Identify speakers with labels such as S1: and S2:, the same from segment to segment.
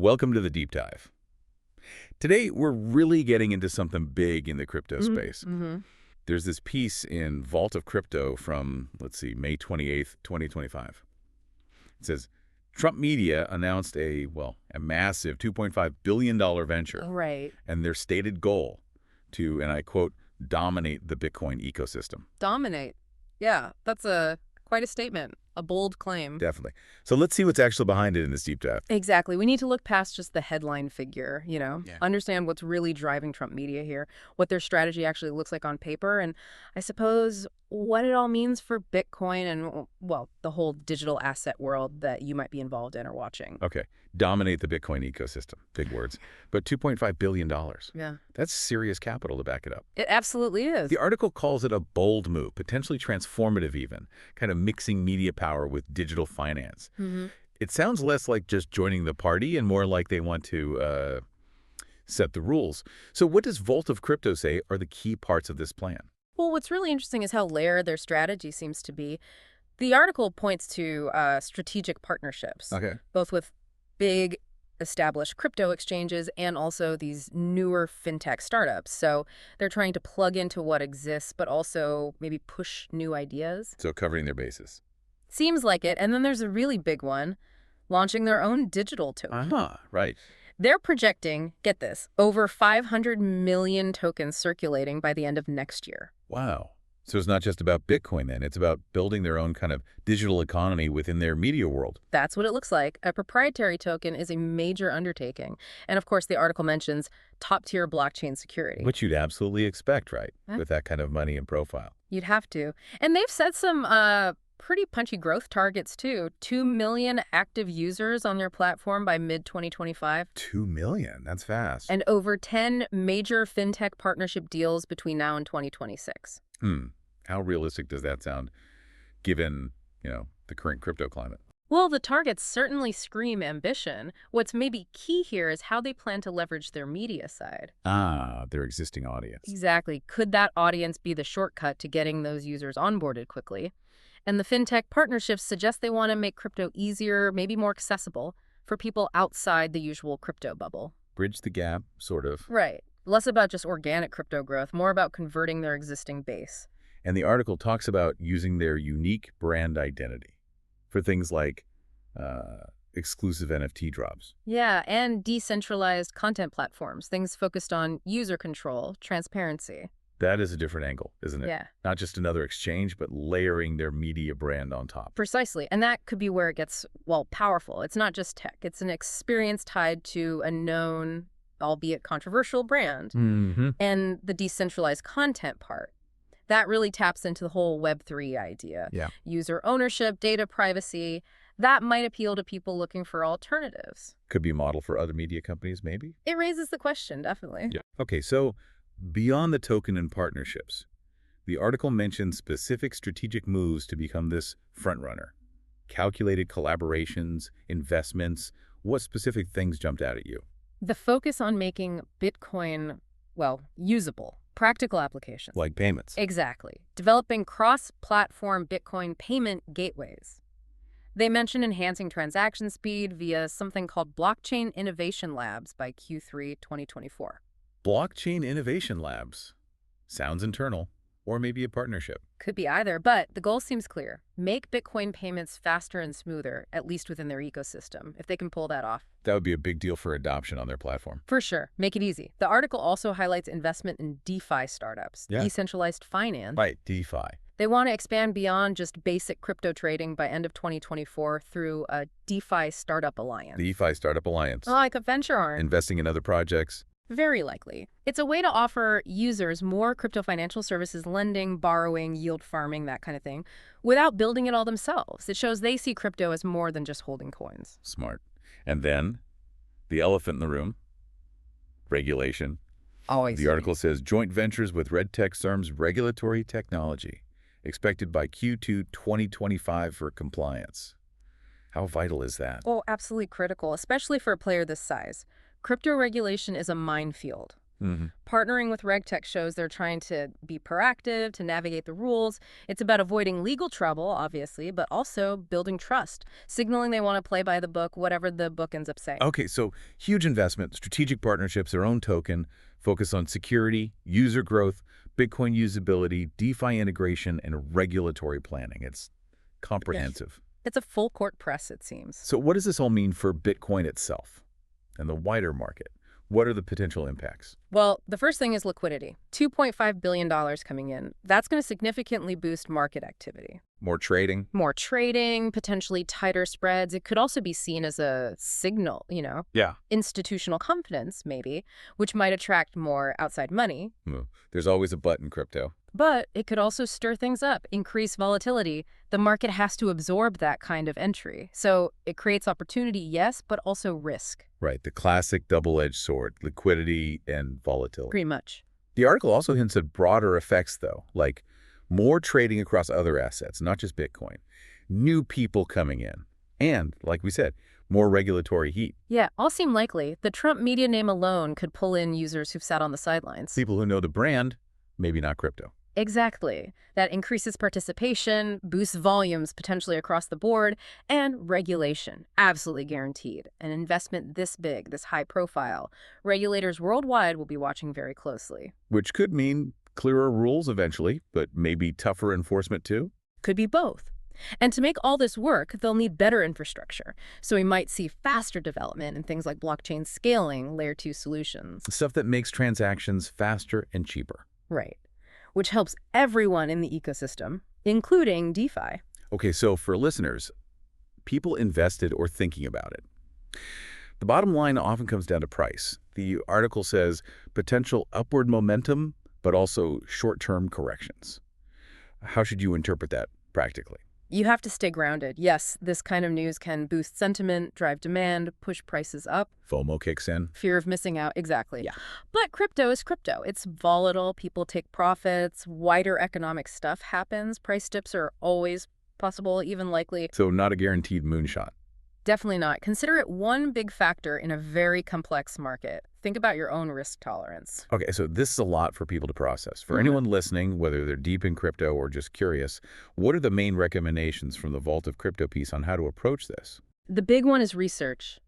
S1: Welcome to the deep dive. Today, we're really getting into something big in the crypto space. There's this piece in Vault of Crypto from, let's see, May 28th, 2025. It says, Trump Media announced a massive $2.5 billion venture.
S2: Right.
S1: And their stated goal to, and I quote, dominate the Bitcoin ecosystem.
S2: Dominate. Yeah, that's quite a statement. A bold claim.
S1: Definitely. So let's see what's actually behind it in this deep dive.
S2: Exactly. We need to look past just the headline figure,
S1: Yeah.
S2: understand what's really driving Trump Media here, what their strategy actually looks like on paper, and I suppose what it all means for Bitcoin and, well, the whole digital asset world that you might be involved in or watching.
S1: Okay. Dominate the Bitcoin ecosystem. Big words. But $2.5 billion.
S2: Yeah.
S1: That's serious capital to back it up.
S2: It absolutely is.
S1: The article calls it a bold move, potentially transformative even, kind of mixing media power with digital finance. It sounds less like just joining the party and more like they want to set the rules. So what does Vault of Crypto say are the key parts of this plan?
S2: Well, what's really interesting is how layered their strategy seems to be. The article points to strategic partnerships,
S1: Okay.
S2: both with big established crypto exchanges and also these newer fintech startups. So they're trying to plug into what exists, but also maybe push new ideas.
S1: So covering their bases.
S2: Seems like it. And then there's a really big one, launching their own digital token.
S1: Right.
S2: They're projecting, get this, over 500 million tokens circulating by the end of next year.
S1: Wow. So it's not just about Bitcoin then. It's about building their own kind of digital economy within their media world.
S2: That's what it looks like. A proprietary token is a major undertaking. And of course, the article mentions top-tier blockchain security.
S1: Which you'd absolutely expect, right?
S2: Yeah.
S1: With that kind of money and profile.
S2: You'd have to. And they've set some pretty punchy growth targets, too. 2 million active users on their platform by mid-2025.
S1: 2 million? That's fast.
S2: And over 10 major fintech partnership deals between now and 2026.
S1: How realistic does that sound, given, the current crypto climate?
S2: Well, the targets certainly scream ambition. What's maybe key here is how they plan to leverage their media side.
S1: Their existing audience.
S2: Exactly. Could that audience be the shortcut to getting those users onboarded quickly? And the fintech partnerships suggest they want to make crypto easier, maybe more accessible, for people outside the usual crypto bubble.
S1: Bridge the gap, sort of.
S2: Right. Less about just organic crypto growth, more about converting their existing base.
S1: And the article talks about using their unique brand identity for things like exclusive NFT drops.
S2: Yeah, and decentralized content platforms, things focused on user control, transparency.
S1: That is a different angle, isn't it?
S2: Yeah.
S1: Not just another exchange, but layering their media brand on top.
S2: Precisely. And that could be where it gets, powerful. It's not just tech. It's an experience tied to a known, albeit controversial, brand. And the decentralized content part. That really taps into the whole Web3 idea.
S1: Yeah.
S2: User ownership, data privacy. That might appeal to people looking for alternatives.
S1: Could be a model for other media companies, maybe?
S2: It raises the question, definitely.
S1: Yeah. Okay, so beyond the token and partnerships, the article mentions specific strategic moves to become this frontrunner. Calculated collaborations, investments. What specific things jumped out at you?
S2: The focus on making Bitcoin, usable. Practical applications.
S1: Like payments.
S2: Exactly. Developing cross-platform Bitcoin payment gateways. They mention enhancing transaction speed via something called Blockchain Innovation Labs by Q3 2024.
S1: Blockchain Innovation Labs. Sounds internal. Or maybe a partnership.
S2: Could be either, but the goal seems clear. Make Bitcoin payments faster and smoother, at least within their ecosystem, if they can pull that off.
S1: That would be a big deal for adoption on their platform.
S2: For sure. Make it easy. The article also highlights investment in DeFi startups, decentralized finance.
S1: Right, DeFi.
S2: They want to expand beyond just basic crypto trading by end of 2024 through a DeFi Startup Alliance.
S1: DeFi Startup Alliance.
S2: Like a venture arm.
S1: Investing in other projects.
S2: Very likely. It's a way to offer users more crypto financial services, lending, borrowing, yield farming, that kind of thing, without building it all themselves. It shows they see crypto as more than just holding coins.
S1: Smart. And then, the elephant in the room, regulation.
S2: Always.
S1: The article says, joint ventures with RegTech firms regulatory technology, expected by Q2 2025 for compliance. How vital is that?
S2: Oh, absolutely critical, especially for a player this size. Crypto regulation is a minefield. Partnering with RegTech shows they're trying to be proactive, to navigate the rules. It's about avoiding legal trouble, obviously, but also building trust, signaling they want to play by the book, whatever the book ends up saying.
S1: Okay, so huge investment, strategic partnerships, their own token, focus on security, user growth, Bitcoin usability, DeFi integration, and regulatory planning. It's comprehensive.
S2: It's a full court press, it seems.
S1: So what does this all mean for Bitcoin itself and the wider market? What are the potential impacts?
S2: Well, the first thing is liquidity. $2.5 billion coming in. That's going to significantly boost market activity.
S1: More trading?
S2: More trading, potentially tighter spreads. It could also be seen as a signal,
S1: Yeah.
S2: institutional confidence, maybe, which might attract more outside money.
S1: There's always a but in crypto.
S2: But it could also stir things up, increase volatility. The market has to absorb that kind of entry. So it creates opportunity, yes, but also risk.
S1: Right, the classic double-edged sword, liquidity and volatility.
S2: Pretty much.
S1: The article also hints at broader effects, though, like more trading across other assets, not just Bitcoin, new people coming in, and, like we said, more regulatory heat.
S2: Yeah, all seem likely. The Trump media name alone could pull in users who've sat on the sidelines.
S1: People who know the brand, maybe not crypto.
S2: Exactly. That increases participation, boosts volumes potentially across the board, and regulation, absolutely guaranteed. An investment this big, this high profile, regulators worldwide will be watching very closely.
S1: Which could mean clearer rules eventually, but maybe tougher enforcement too?
S2: Could be both. And to make all this work, they'll need better infrastructure. So we might see faster development in things like blockchain scaling, layer 2 solutions.
S1: Stuff that makes transactions faster and cheaper.
S2: Right. Which helps everyone in the ecosystem, including DeFi.
S1: Okay, so for listeners, people invested or thinking about it. The bottom line often comes down to price. The article says potential upward momentum, but also short-term corrections. How should you interpret that practically?
S2: You have to stay grounded. Yes, this kind of news can boost sentiment, drive demand, push prices up.
S1: FOMO kicks in.
S2: Fear of missing out, exactly.
S1: Yeah.
S2: But crypto is crypto. It's volatile, people take profits, wider economic stuff happens. Price dips are always possible, even likely.
S1: So not a guaranteed moonshot.
S2: Definitely not. Consider it one big factor in a very complex market. Think about your own risk tolerance.
S1: Okay, so this is a lot for people to process. For anyone listening, whether they're deep in crypto or just curious, what are the main recommendations from the Vault of Crypto piece on how to approach this?
S2: The big one is research.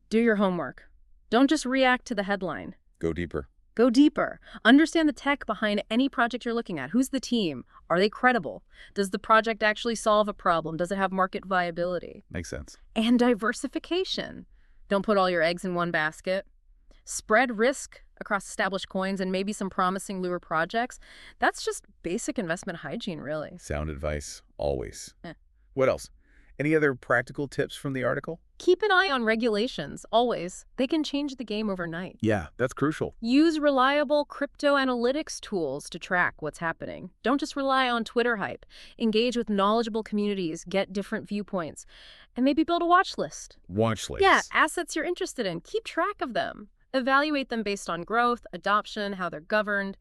S2: Do your homework. Don't just react to the headline.
S1: Go deeper.
S2: Go deeper. Understand the tech behind any project you're looking at. Who's the team? Are they credible? Does the project actually solve a problem? Does it have market viability?
S1: Makes sense.
S2: And diversification. Don't put all your eggs in one basket. Spread risk across established coins and maybe some promising lure projects. That's just basic investment hygiene, really.
S1: Sound advice, always. What else? Any other practical tips from the article?
S2: Keep an eye on regulations, always. They can change the game overnight.
S1: Yeah, that's crucial.
S2: Use reliable crypto analytics tools to track what's happening. Don't just rely on Twitter hype. Engage with knowledgeable communities, get different viewpoints, and maybe build a watch list.
S1: Watch lists.
S2: Yeah, assets you're interested in. Keep track of them. Evaluate them based on growth, adoption, how they're governed.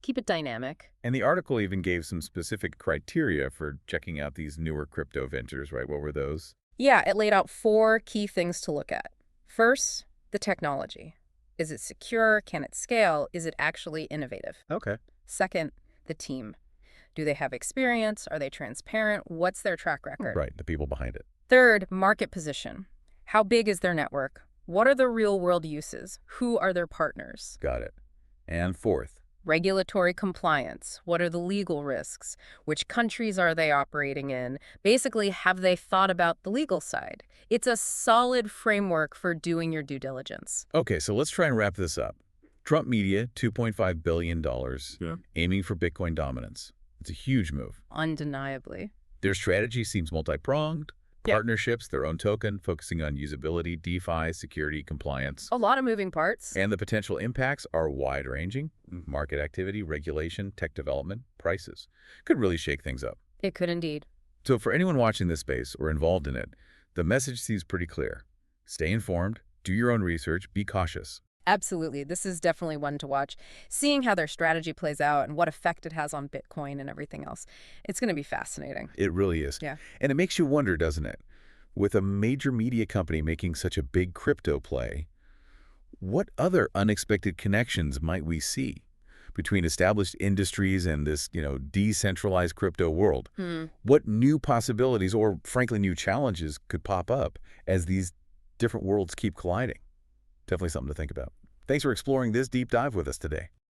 S2: Keep it dynamic.
S1: And the article even gave some specific criteria for checking out these newer crypto ventures, right? What were those?
S2: Yeah, it laid out 4 key things to look at. First, the technology. Is it secure? Can it scale? Is it actually innovative?
S1: Okay.
S2: Second, the team. Do they have experience? Are they transparent? What's their track record?
S1: Right, the people behind it.
S2: Third, market position. How big is their network? What are the real-world uses? Who are their partners?
S1: Got it. And fourth,
S2: regulatory compliance. What are the legal risks? Which countries are they operating in? Basically, have they thought about the legal side? It's a solid framework for doing your due diligence.
S1: Okay, so let's try and wrap this up. Trump Media, $2.5 billion, aiming for Bitcoin dominance. It's a huge move.
S2: Undeniably.
S1: Their strategy seems multi-pronged. Partnerships, their own token, focusing on usability, DeFi, security, compliance.
S2: A lot of moving parts.
S1: And the potential impacts are wide-ranging. Market activity, regulation, tech development, prices. Could really shake things up.
S2: It could indeed.
S1: So for anyone watching this space or involved in it, the message seems pretty clear. Stay informed, do your own research, be cautious.
S2: Absolutely. This is definitely one to watch. Seeing how their strategy plays out and what effect it has on Bitcoin and everything else. It's going to be fascinating.
S1: It really is.
S2: Yeah.
S1: And it makes you wonder, doesn't it? With a major media company making such a big crypto play, What other unexpected connections might we see between established industries and this, decentralized crypto world? What new possibilities or, frankly, new challenges could pop up as these different worlds keep colliding? Definitely something to think about. Thanks for exploring this deep dive with us today.